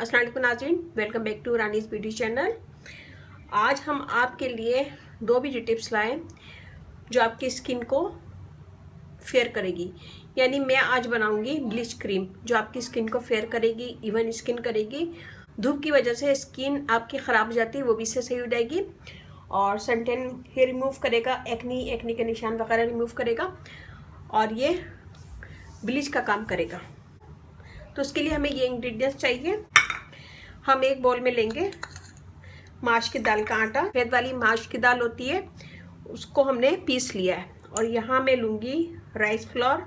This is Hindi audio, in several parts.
अस्सलाम वालेकुम नाज़रीन, welcome back to Rani's beauty channel. आज हम आपके लिए दो ब्यूटी टिप्स लाए जो आपकी स्किन को फेयर करेगी। यानी मैं आज बनाऊंगी ब्लीच क्रीम जो आपकी स्किन को फेयर करेगी, इवन स्किन करेगी। धूप की वजह से स्किन आपकी ख़राब हो जाती है, वो भी इससे सही हो जाएगी। और सनटैन ही रिमूव करेगा, एक्नी के निशान वगैरह रिमूव करेगा और ये ब्लीच का काम करेगा। तो उसके लिए हमें ये इंग्रेडिएंट्स चाहिए। हम एक बाउल में लेंगे माश की दाल का आटा। सफ़ेद वाली माश की दाल होती है, उसको हमने पीस लिया है। और यहाँ मैं लूँगी rice flour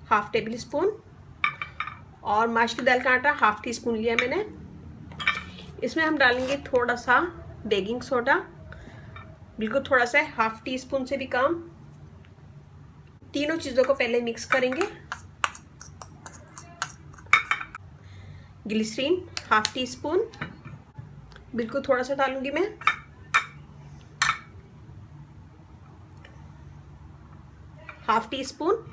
half table spoon और माश की दाल का आटा हाफ टी स्पून लिया मैंने। इसमें हम डालेंगे थोड़ा सा बेकिंग सोडा, बिल्कुल थोड़ा सा, हाफ टी स्पून से भी कम। तीनों चीज़ों को पहले मिक्स करेंगे। ग्लिसरीन हाफ टी स्पून, बिल्कुल थोड़ा सा डालूंगी मैं। हाफ टी स्पून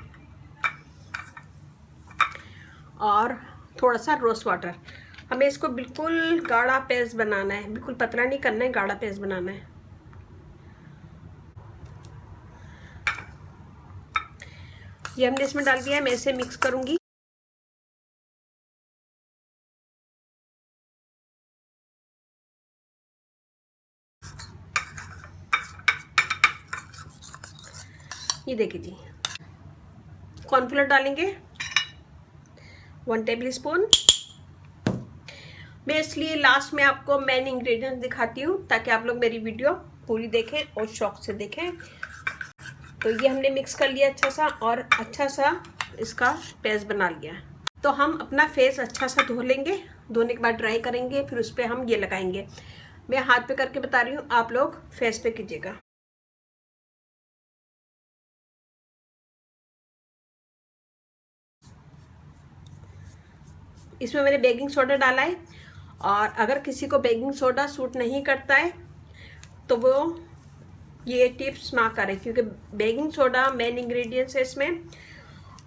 और थोड़ा सा रोज वाटर। हमें इसको बिल्कुल गाढ़ा पेस्ट बनाना है, बिल्कुल पतला नहीं करना है, गाढ़ा पेस्ट बनाना है। ये हमने इसमें डाल दिया है, मैं इसे मिक्स करूंगी। ये देखिए जी, कॉर्नफ्लोर डालेंगे 1 टेबल स्पून। मैं इसलिए लास्ट में आपको मेन इंग्रेडिएंट्स दिखाती हूँ ताकि आप लोग मेरी वीडियो पूरी देखें और शौक से देखें। तो ये हमने मिक्स कर लिया अच्छा सा, और अच्छा सा इसका पेस्ट बना लिया। तो हम अपना फेस अच्छा सा धो लेंगे, धोने के बाद ड्राई करेंगे, फिर उस पर हम ये लगाएंगे। मैं हाथ पे करके बता रही हूँ, आप लोग फेस पे कीजिएगा। इसमें मैंने बेकिंग सोडा डाला है, और अगर किसी को बेकिंग सोडा सूट नहीं करता है तो वो ये टिप्स ना करें, क्योंकि बेकिंग सोडा मेन इंग्रेडिएंट्स है इसमें।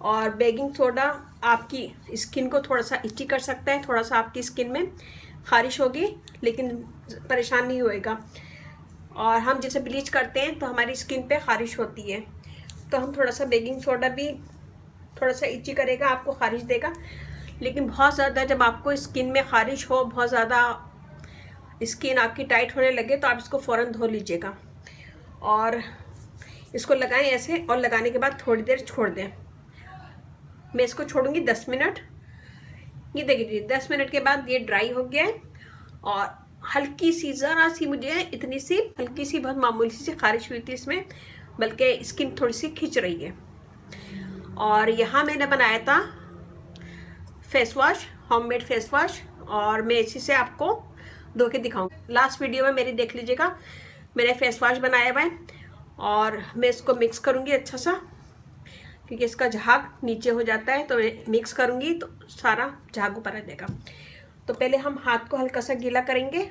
और बेकिंग सोडा आपकी स्किन को थोड़ा सा इची कर सकता है, थोड़ा सा आपकी स्किन में खारिश होगी लेकिन परेशान नहीं होएगा। और हम जैसे ब्लीच करते हैं तो हमारी स्किन पे खारिश होती है, तो हम थोड़ा सा बेकिंग सोडा भी थोड़ा सा इची करेगा, आपको खारिश देगा। लेकिन बहुत ज़्यादा जब आपको स्किन में खारिश हो, बहुत ज़्यादा स्किन आपकी टाइट होने लगे, तो आप इसको फ़ौरन धो लीजिएगा और इसको लगाएं ऐसे, और लगाने के बाद थोड़ी देर छोड़ दें। मैं इसको छोड़ूंगी 10 मिनट। ये देखिए 10 मिनट के बाद ये ड्राई हो गया है, और हल्की सी ज़रा सी, मुझे इतनी सी हल्की सी बहुत मामूली सी खारिश हुई थी इसमें, बल्कि स्किन थोड़ी सी खिंच रही है। और यहाँ मैंने बनाया था face wash, homemade face wash, और मैं इसी से आपको धो के दिखाऊंगी। लास्ट वीडियो में मेरी देख लीजिएगा, मैंने फेस वॉश बनाया हुआ है। और मैं इसको मिक्स करूँगी अच्छा सा, क्योंकि इसका झाग नीचे हो जाता है, तो मैं मिक्स करूँगी तो सारा झाग ऊपर आ जाएगा। तो पहले हम हाथ को हल्का सा गीला करेंगे,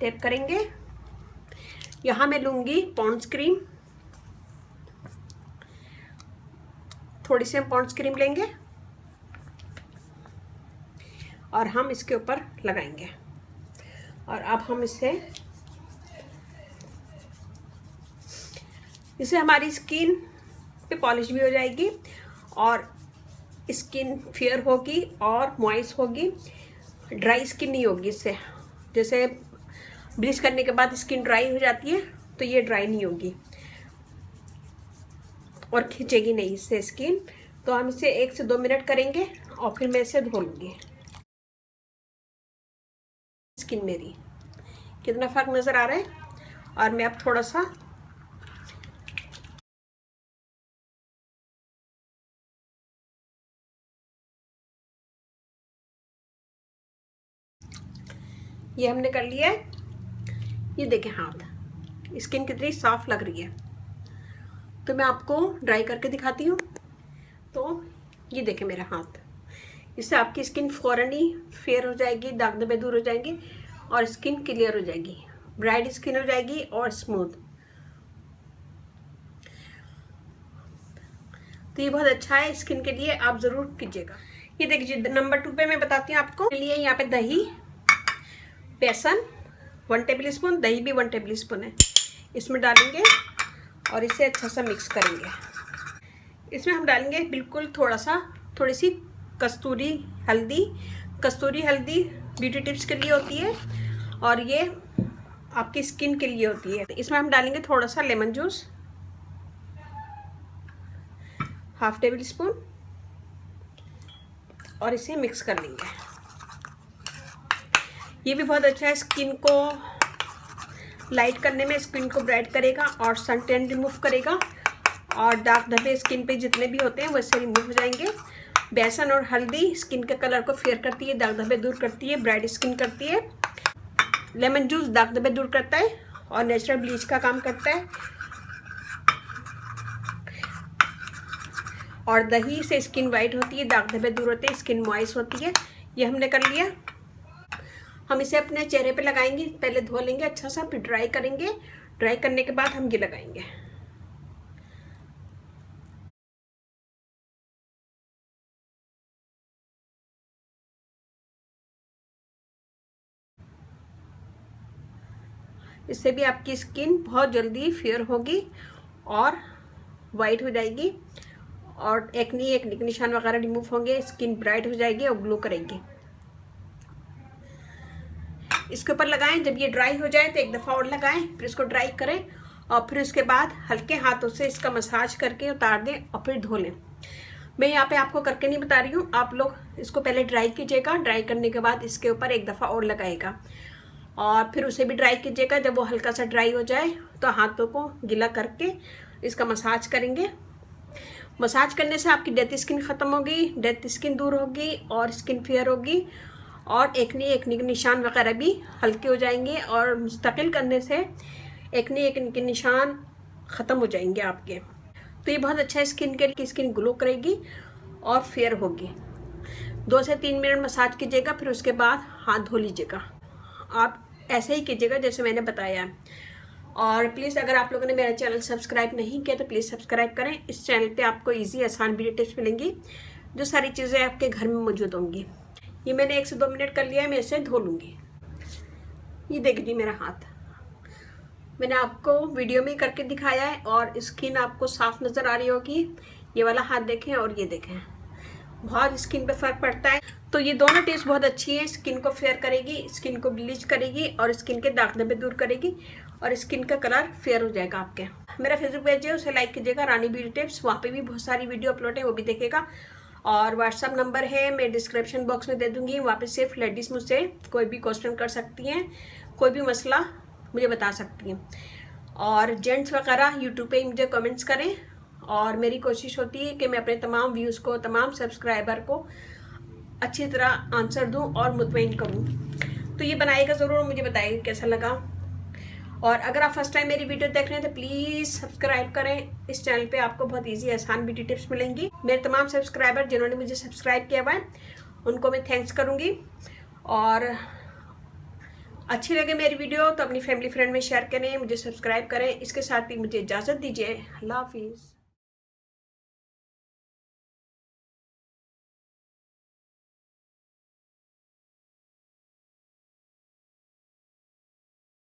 टैप करेंगे। यहाँ मैं लूँगी पॉन्ड्स क्रीम, थोड़ी सी हम पॉन्ड्स क्रीम लेंगे और हम इसके ऊपर लगाएंगे। और अब हम इससे हमारी स्किन पे पॉलिश भी हो जाएगी, और स्किन फेयर होगी और मॉइस्ट होगी, ड्राई स्किन नहीं होगी इससे। जैसे ब्लीच करने के बाद स्किन ड्राई हो जाती है, तो ये ड्राई नहीं होगी और खींचेगी नहीं इससे स्किन। तो हम इसे 1 से 2 मिनट करेंगे और फिर मैं इसे धो लूँगी। स्किन मेरी कितना फ़र्क नज़र आ रहा है। और मैं अब थोड़ा सा ये हमने कर लिया है। ये देखें हाथ, स्किन कितनी साफ लग रही है। तो मैं आपको ड्राई करके दिखाती हूँ। तो ये देखें मेरा हाथ, इससे आपकी स्किन फ़ौरन ही फेयर हो जाएगी, दाग धब्बे दूर हो जाएंगे और स्किन क्लियर हो जाएगी, ब्राइट स्किन हो जाएगी और स्मूथ। तो ये बहुत अच्छा है स्किन के लिए, आप ज़रूर कीजिएगा। ये देखिए नंबर 2 पे मैं बताती हूँ आपको लिए यहाँ पे दही, बेसन 1 टेबल स्पून, दही भी 1 टेबल स्पून है, इसमें डालेंगे और इसे अच्छा सा मिक्स करेंगे। इसमें हम डालेंगे बिल्कुल थोड़ी सी कस्तूरी हल्दी। कस्तूरी हल्दी ब्यूटी टिप्स के लिए होती है और ये आपकी स्किन के लिए होती है। इसमें हम डालेंगे थोड़ा सा लेमन जूस, 1/2 टेबल स्पून, और इसे मिक्स कर लेंगे। ये भी बहुत अच्छा है, स्किन को लाइट करने में, स्किन को ब्राइट करेगा और सन टैन रिमूव करेगा और दाग धब्बे स्किन पे जितने भी होते हैं वैसे रिमूव हो जाएंगे। बेसन और हल्दी स्किन के कलर को फेयर करती है, दाग धब्बे दूर करती है, ब्राइट स्किन करती है। लेमन जूस दाग धब्बे दूर करता है और नेचुरल ब्लीच का काम करता है। और दही से स्किन वाइट होती है, दाग धब्बे दूर होते हैं, स्किन मॉइस्ट होती है। ये हमने कर लिया। हम इसे अपने चेहरे पे लगाएंगे, पहले धो लेंगे अच्छा सा, फिर ड्राई करेंगे। ड्राई करने के बाद हम ये लगाएंगे। इससे भी आपकी स्किन बहुत जल्दी फेयर होगी और वाइट हो जाएगी और एक्ने निशान वगैरह रिमूव होंगे, स्किन ब्राइट हो जाएगी और ग्लो करेगी। इसके ऊपर लगाएं। जब ये ड्राई हो जाए तो एक दफ़ा और लगाएं, फिर इसको ड्राई करें और फिर उसके बाद हल्के हाथों से इसका मसाज करके उतार दें और फिर धो लें। मैं यहाँ पे आपको करके नहीं बता रही हूँ, आप लोग इसको पहले ड्राई कीजिएगा। ड्राई करने के बाद इसके ऊपर एक दफ़ा और लगाएगा और फिर उसे भी ड्राई कीजिएगा। जब वो हल्का सा ड्राई हो जाए तो हाथों को गीला करके इसका मसाज करेंगे। मसाज करने से आपकी डेड स्किन ख़त्म होगी, डेड स्किन दूर होगी और स्किन फेयर होगी और एक्ने के निशान वगैरह भी हल्के हो जाएंगे और मुस्तकिल करने से एक्ने के निशान ख़त्म हो जाएंगे आपके। तो ये बहुत अच्छा है स्किन के लिए, स्किन ग्लो करेगी और फेयर होगी। 2 से 3 मिनट मसाज कीजिएगा, फिर उसके बाद हाथ धो लीजिएगा। आप ऐसे ही कीजिएगा जैसे मैंने बताया। और प्लीज़ अगर आप लोगों ने मेरा चैनल सब्सक्राइब नहीं किया तो प्लीज़ सब्सक्राइब करें। इस चैनल पे आपको इजी आसान ब्यूटी टिप्स मिलेंगी, जो सारी चीज़ें आपके घर में मौजूद होंगी। ये मैंने 1 से 2 मिनट कर लिया है, मैं इसे धो लूँगी। ये देख लीजिए मेरा हाथ, मैंने आपको वीडियो में करके दिखाया है और स्किन आपको साफ नज़र आ रही होगी। ये वाला हाथ देखें और ये देखें, बहुत स्किन पे फ़र्क पड़ता है। तो ये दोनों टिप्स बहुत अच्छी है, स्किन को फेयर करेगी, स्किन को ब्लीच करेगी और स्किन के दाग धब्बे दूर करेगी और स्किन का कलर फेयर हो जाएगा आपके। मेरा फेसबुक पेज है, उसे लाइक कीजिएगा, रानी ब्यूटी टिप्स। वहाँ पे भी बहुत सारी वीडियो अपलोड है, वो भी देखेगा। और व्हाट्सअप नंबर है, मैं डिस्क्रिप्शन बॉक्स में दे दूँगी। वहाँ पे सिर्फ लेडीज़ मुझसे कोई भी क्वेश्चन कर सकती हैं, कोई भी मसला मुझे बता सकती हैं। और जेंट्स वगैरह यूट्यूब पे मुझे कमेंट्स करें और मेरी कोशिश होती है कि मैं अपने तमाम व्यूज़ को, तमाम सब्सक्राइबर को अच्छी तरह आंसर दूं और मुतमईन करूं। तो ये बनाएगा ज़रूर, मुझे बताइए कैसा लगा। और अगर आप फर्स्ट टाइम मेरी वीडियो देख रहे हैं तो प्लीज़ सब्सक्राइब करें। इस चैनल पे आपको बहुत इजी आसान ब्यूटी टिप्स मिलेंगी। मेरे तमाम सब्सक्राइबर जिन्होंने मुझे सब्सक्राइब किया हुआ है उनको मैं थैंक्स करूँगी। और अच्छी लगे मेरी वीडियो तो अपनी फैमिली फ्रेंड में शेयर करें, मुझे सब्सक्राइब करें। इसके साथ ही मुझे इजाज़त दीजिए। अल्लाह हाफिज़।